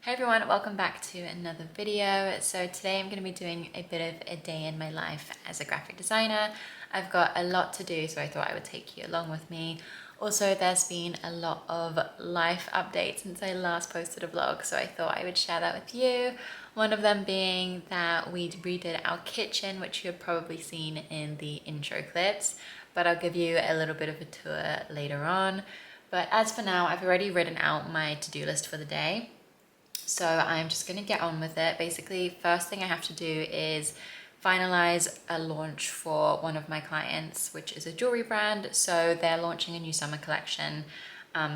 Hey everyone, welcome back to another video. So today I'm going to be doing a bit of a day in my life as a graphic designer. I've got a lot to do, so I thought I would take you along with me. Also, there's been a lot of life updates since I last posted a vlog, so I thought I would share that with you. One of them being that we redid our kitchen, which you have probably seen in the intro clips, but I'll give you a little bit of a tour later on. But as for now, I've already written out my to-do list for the day. So I'm just gonna get on with it. Basically, first thing I have to do is finalize a launch for one of my clients, which is a jewelry brand. So they're launching a new summer collection.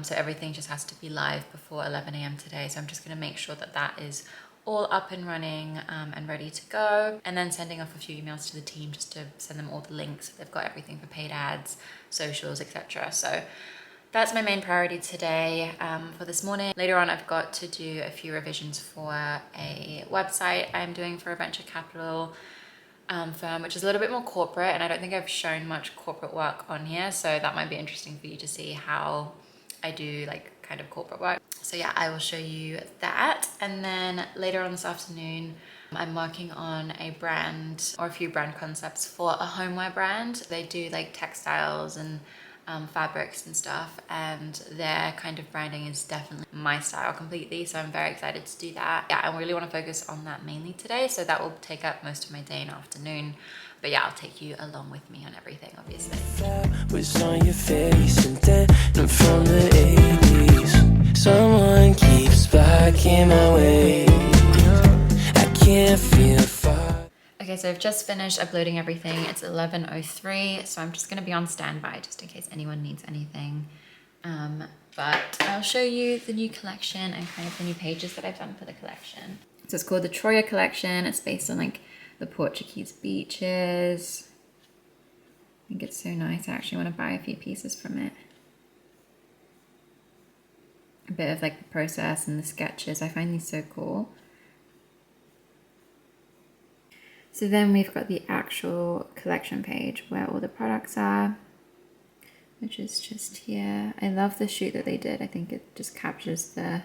So everything just has to be live before 11 a.m. today. So I'm just gonna make sure that that is all up and running and ready to go. And then sending off a few emails to the team just to send them all the links. So they've got everything for paid ads, socials, etc. So that's my main priority today for this morning. Later on, I've got to do a few revisions for a website I'm doing for a venture capital firm, which is a little bit more corporate, and I don't think I've shown much corporate work on here, so that might be interesting for you to see how I do like kind of corporate work. So yeah, I will show you that. And then later on this afternoon, I'm working on a brand or a few brand concepts for a homeware brand. They do like textiles and fabrics and stuff, and their kind of branding is definitely my style completely, so I'm very excited to do that. Yeah, I really want to focus on that mainly today, so that will take up most of my day and afternoon. But yeah, I'll take you along with me on everything, obviously. Was on your face and then from the 80s. Someone keeps blocking my way. I can't feel far. Okay, so I've just finished uploading everything. It's 11:03, so I'm just gonna be on standby just in case anyone needs anything. But I'll show you the new collection and kind of the new pages that I've done for the collection. So it's called the Troya collection. It's based on like the Portuguese beaches. I think it's so nice. I actually want to buy a few pieces from it. A bit of like the process and the sketches. I find these so cool. So then we've got the actual collection page where all the products are, which is just here. I love the shoot that they did. I think it just captures the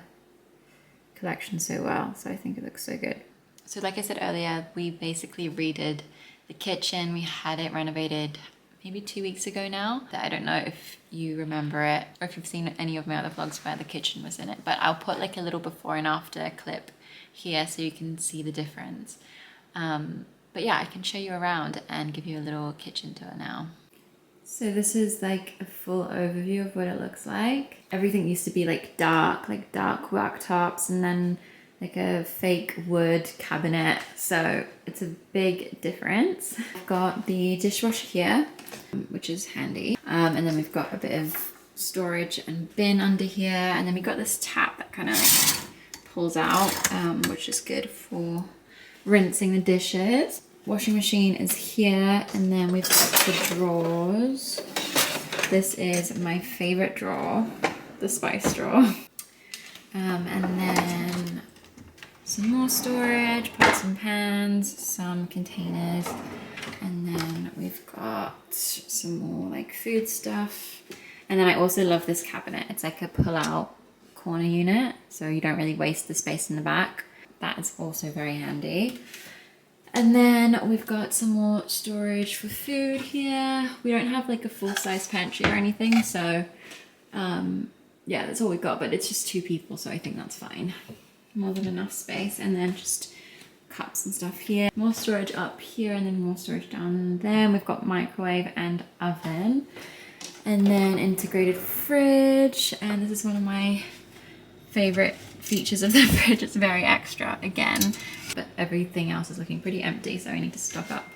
collection so well. So I think it looks so good. So like I said earlier, we basically redid the kitchen. We had it renovated maybe 2 weeks ago now. I don't know if you remember it or if you've seen any of my other vlogs where the kitchen was in it, but I'll put like a little before and after clip here so you can see the difference. But yeah, I can show you around and give you a little kitchen tour now. So this is like a full overview of what it looks like. Everything used to be like dark worktops and then like a fake wood cabinet. So it's a big difference. I've got the dishwasher here, which is handy. And then we've got a bit of storage and bin under here. And then we've got this tap that kind of like pulls out, which is good for rinsing the dishes. Washing machine is here, and then we've got the drawers. This is my favorite drawer, the spice drawer. And then some more storage, pots and pans, some containers, and then we've got some more like food stuff. And then I also love this cabinet. It's like a pull-out corner unit, so you don't really waste the space in the back. That is also very handy. And then we've got some more storage for food here. We don't have like a full-size pantry or anything, so yeah, that's all we've got, but it's just 2 people, so I think that's fine. More than enough space. And then just cups and stuff here. More storage up here, and then more storage down there. And we've got microwave and oven. And then integrated fridge, and this is one of my favorite features of the fridge. It's very extra again, but everything else is looking pretty empty, so I need to stock up.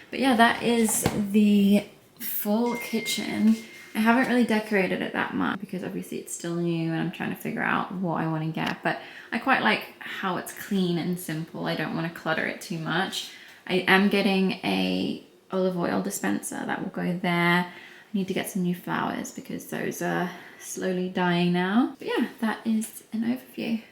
But yeah, that is the full kitchen. I haven't really decorated it that much because obviously it's still new and I'm trying to figure out what I want to get, but I quite like how it's clean and simple. I don't want to clutter it too much. I am getting a olive oil dispenser that will go there. I need to get some new flowers because those are slowly dying now. But yeah, that is an overview.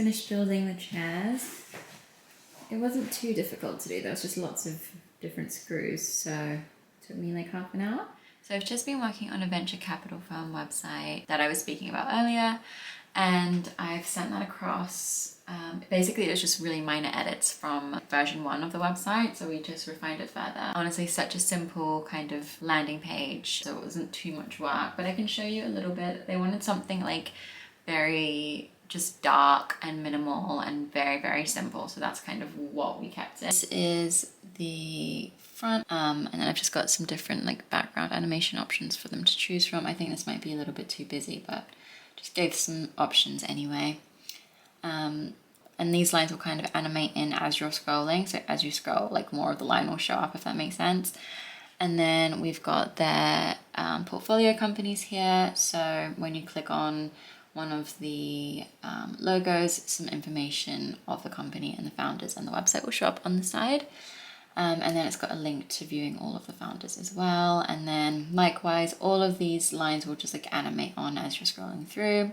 finished building the chairs. It wasn't too difficult to do. There was just lots of different screws, so it took me like half an hour. So I've just been working on a venture capital firm website that I was speaking about earlier, and I've sent that across. Basically, it was just really minor edits from version 1 of the website, so we just refined it further. Honestly, such a simple kind of landing page, so it wasn't too much work, but I can show you a little bit. They wanted something like very just dark and minimal and very, very simple, so that's kind of what we kept it. This is the front, and then I've just got some different like background animation options for them to choose from. I think this might be a little bit too busy, but just gave some options anyway. And these lines will kind of animate in as you're scrolling, so as you scroll, like more of the line will show up, if that makes sense. And then we've got their portfolio companies here, so when you click on one of the logos, some information of the company and the founders and the website will show up on the side. And then it's got a link to viewing all of the founders as well. And then likewise, all of these lines will just like animate on as you're scrolling through.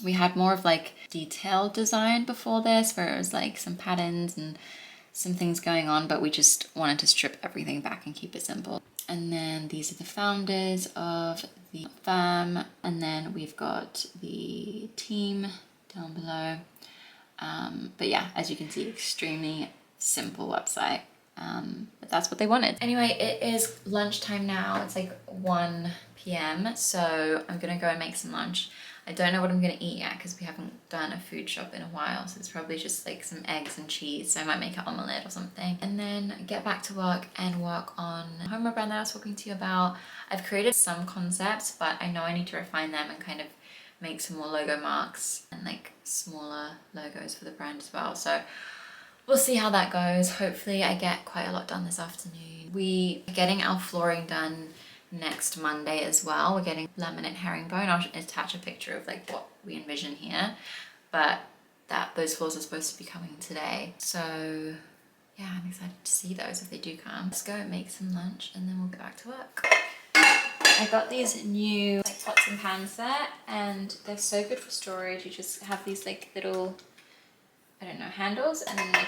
We had more of like detailed design before this, where it was like some patterns and some things going on, but we just wanted to strip everything back and keep it simple. And then these are the founders of the firm, and then we've got the team down below. But yeah, as you can see, extremely simple website. But that's what they wanted. Anyway, it is lunchtime now. It's like 1 p.m. So I'm gonna go and make some lunch. I don't know what I'm gonna eat yet because we haven't done a food shop in a while, so it's probably just like some eggs and cheese, so I might make an omelette or something. And then get back to work and work on the homeware brand that I was talking to you about. I've created some concepts, but I know I need to refine them and kind of make some more logo marks and like smaller logos for the brand as well. So we'll see how that goes. Hopefully I get quite a lot done this afternoon. We are getting our flooring done next Monday as well. We're getting laminate herringbone. I'll attach a picture of like what we envision here, but those floors are supposed to be coming today. So yeah, I'm excited to see those if they do come. Let's go and make some lunch and then we'll get back to work. I got these new like pots and pans set, and they're so good for storage. You just have these like little, I don't know, handles, and then they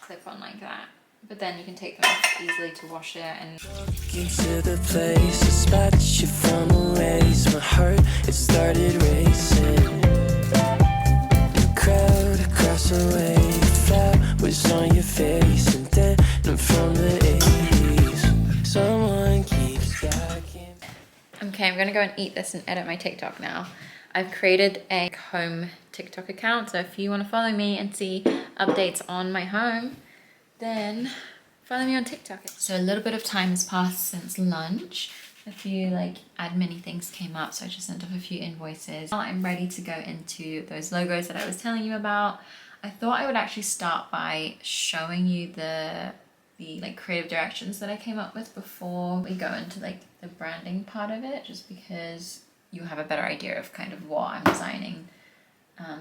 clip on like that. But then you can take them off easily to wash it. And into the place, a spot you from a ways. My heart, it started racing. The crowd across the way, flat was on your face, and then I'm from the 80s. Someone keeps talking. okay, I'm gonna go and eat this and edit my TikTok now. I've created a home TikTok account, so if you want to follow me and see updates on my home, then follow me on TikTok. So a little bit of time has passed since lunch. A few like admin things came up, so I just sent off a few invoices. Now I'm ready to go into those logos that I was telling you about. I thought I would actually start by showing you the like creative directions that I came up with before we go into like the branding part of it, just because you have a better idea of kind of what I'm designing.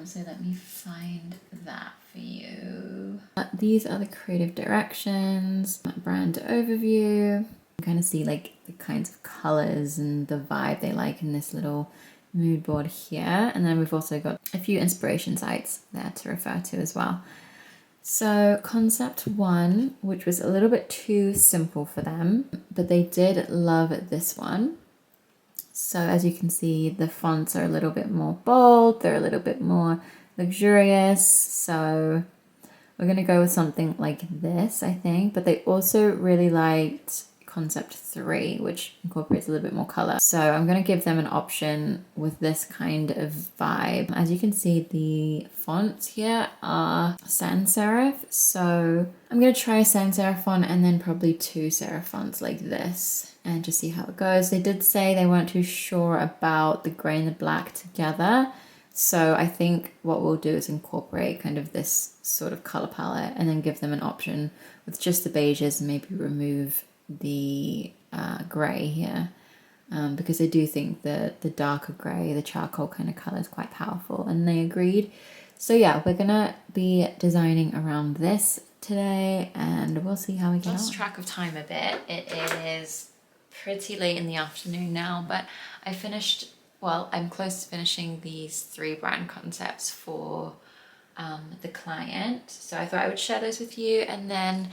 So let me find that for you. These are the creative directions, brand overview. You kind of see like the kinds of colors and the vibe they like in this little mood board here. And then we've also got a few inspiration sites there to refer to as well. So concept 1, which was a little bit too simple for them, but they did love this one. So as you can see, the fonts are a little bit more bold, they're a little bit more luxurious. So we're gonna go with something like this, I think. But they also really liked concept 3, which incorporates a little bit more color. So I'm gonna give them an option with this kind of vibe. As you can see, the fonts here are sans serif. So I'm gonna try a sans serif font and then probably 2 serif fonts like this, and just see how it goes. They did say they weren't too sure about the gray and the black together. So I think what we'll do is incorporate kind of this sort of color palette and then give them an option with just the beiges and maybe remove the gray here. Because I do think that the darker gray, the charcoal kind of color is quite powerful, and they agreed. So yeah, we're gonna be designing around this today and we'll see how we get on. Lost track of time a bit. It is pretty late in the afternoon now, but I finished, well, I'm close to finishing these 3 brand concepts for the client. So I thought I would share those with you. And then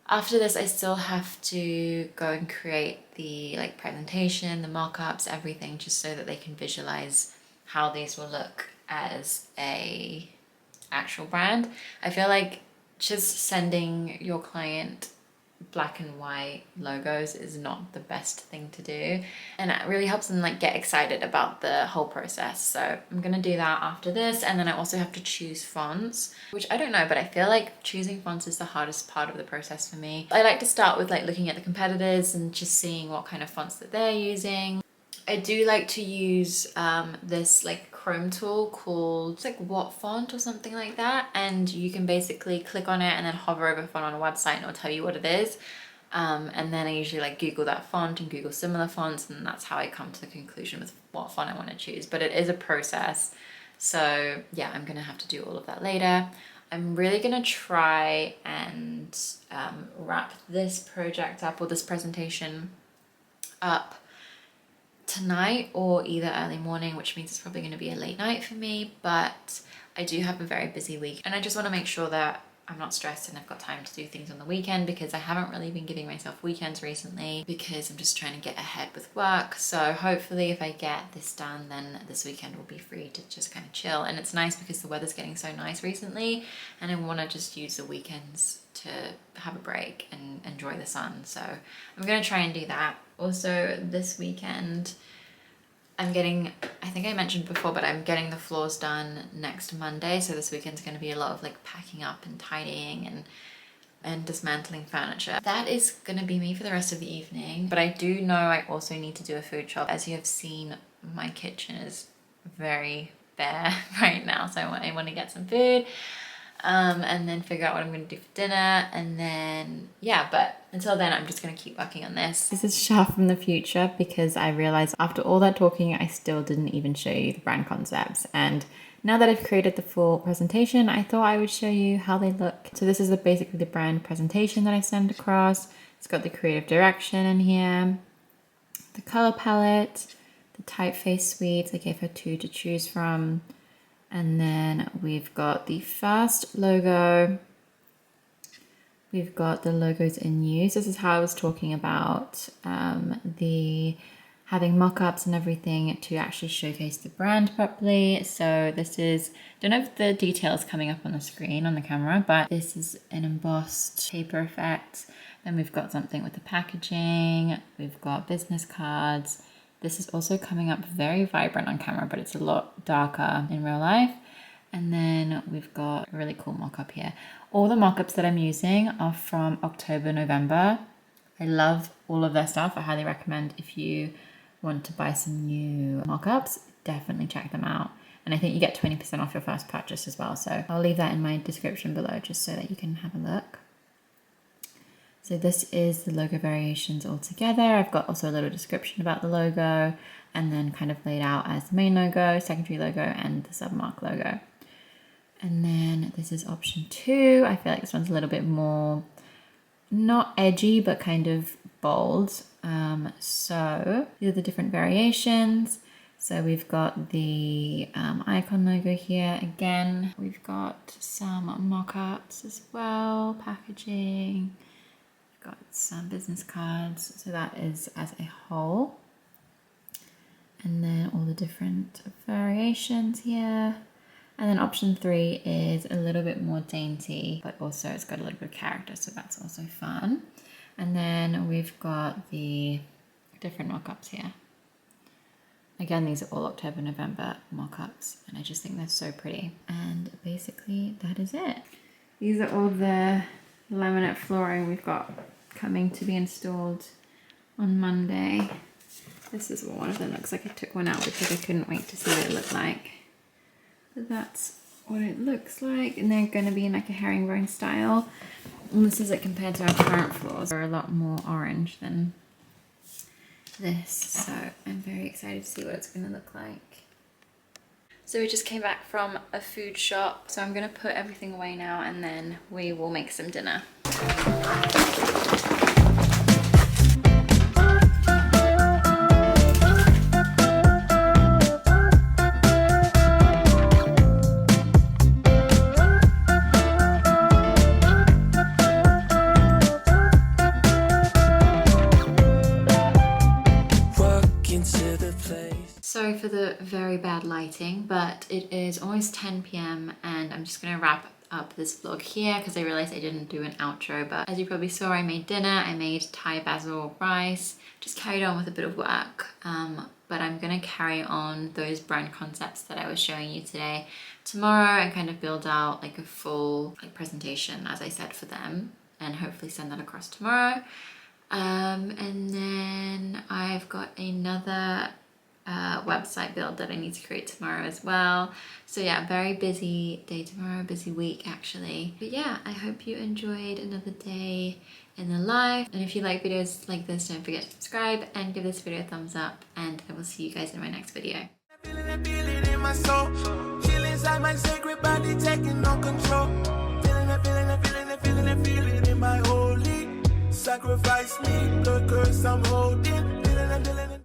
after this, I still have to go and create the like presentation, the mock-ups, everything, just so that they can visualize how these will look as a actual brand. I feel like just sending your client black and white logos is not the best thing to do, and it really helps them like get excited about the whole process. So I'm gonna do that after this. And then I also have to choose fonts, which I don't know, but I feel like choosing fonts is the hardest part of the process for me. I like to start with like looking at the competitors and just seeing what kind of fonts that they're using. I do like to use this like Chrome tool called like What Font or something like that, and you can basically click on it and then hover over font on a website and it'll tell you what it is. And then I usually like Google that font and Google similar fonts, and that's how I come to the conclusion with what font I want to choose. But it is a process, so yeah, I'm gonna have to do all of that later. I'm really gonna try and wrap this project up, or this presentation up, tonight or either early morning, which means it's probably going to be a late night for me. But I do have a very busy week, and I just want to make sure that I'm not stressed and I've got time to do things on the weekend, because I haven't really been giving myself weekends recently because I'm just trying to get ahead with work. So hopefully if I get this done, then this weekend will be free to just kind of chill. And it's nice because the weather's getting so nice recently, and I want to just use the weekends to have a break and enjoy the sun. So I'm going to try and do that. Also this weekend I'm getting, I think I mentioned before, but I'm getting the floors done next Monday. So this weekend's going to be a lot of like packing up and tidying and dismantling furniture. That is going to be me for the rest of the evening. But I do know I also need to do a food shop. As you have seen, my kitchen is very bare right now. So I want to get some food. And then figure out what I'm going to do for dinner, and then yeah, but until then I'm just going to keep working on this. This is Shah from the future, because I realized after all that talking I still didn't even show you the brand concepts, and now that I've created the full presentation, I thought I would show you how they look. So this is basically the brand presentation that I sent across. It's got the creative direction in here, the color palette, the typeface suites. I gave her 2 to choose from. And then we've got the first logo. We've got the logos in use. This is how I was talking about the having mock-ups and everything to actually showcase the brand properly. So this is, don't know if the detail is coming up on the screen on the camera, but this is an embossed paper effect. Then we've got something with the packaging. We've got business cards. This is also coming up very vibrant on camera, but it's a lot darker in real life. And then we've got a really cool mock-up here. All the mock-ups that I'm using are from October, November. I love all of their stuff. I highly recommend, if you want to buy some new mock-ups, definitely check them out. And I think you get 20% off your first purchase as well. So I'll leave that in my description below just so that you can have a look. So this is the logo variations all together. I've got also a little description about the logo, and then kind of laid out as the main logo, secondary logo, and the submark logo. And then this is option 2. I feel like this one's a little bit more, not edgy, but kind of bold. So these are the different variations. So we've got the icon logo here. Again, we've got some mock-ups as well, packaging. Got some business cards, so that is as a whole, and then all the different variations here. And then option 3 is a little bit more dainty, but also it's got a little bit of character, so that's also fun. And then we've got the different mock-ups here. Again, these are all October, November mock-ups, and I just think they're so pretty. And basically that is it. These are all the laminate flooring we've got coming to be installed on Monday. This is what one of them looks like. I took one out because I couldn't wait to see what it looked like. But that's what it looks like, and they're going to be in like a herringbone style. And this is it compared to our current floors. They're a lot more orange than this, so I'm very excited to see what it's going to look like. So we just came back from a food shop, so I'm going to put everything away now, and then we will make some dinner. for the very bad lighting, but it is almost 10 p.m. and I'm just gonna wrap up this vlog here because I realized I didn't do an outro. But as you probably saw, I made dinner. I made Thai basil rice, just carried on with a bit of work. But I'm gonna carry on those brand concepts that I was showing you today tomorrow and kind of build out like a full presentation, as I said, for them, and hopefully send that across tomorrow. And then I've got another website build that I need to create tomorrow as well. So yeah, very busy day tomorrow, busy week actually. But yeah, I hope you enjoyed another day in the life. And if you like videos like this, don't forget to subscribe and give this video a thumbs up, and I will see you guys in my next video. Feeling in my soul, feel inside my sacred body, taking no control. Feeling in my holy. Sacrifice me, the curse I'm holding.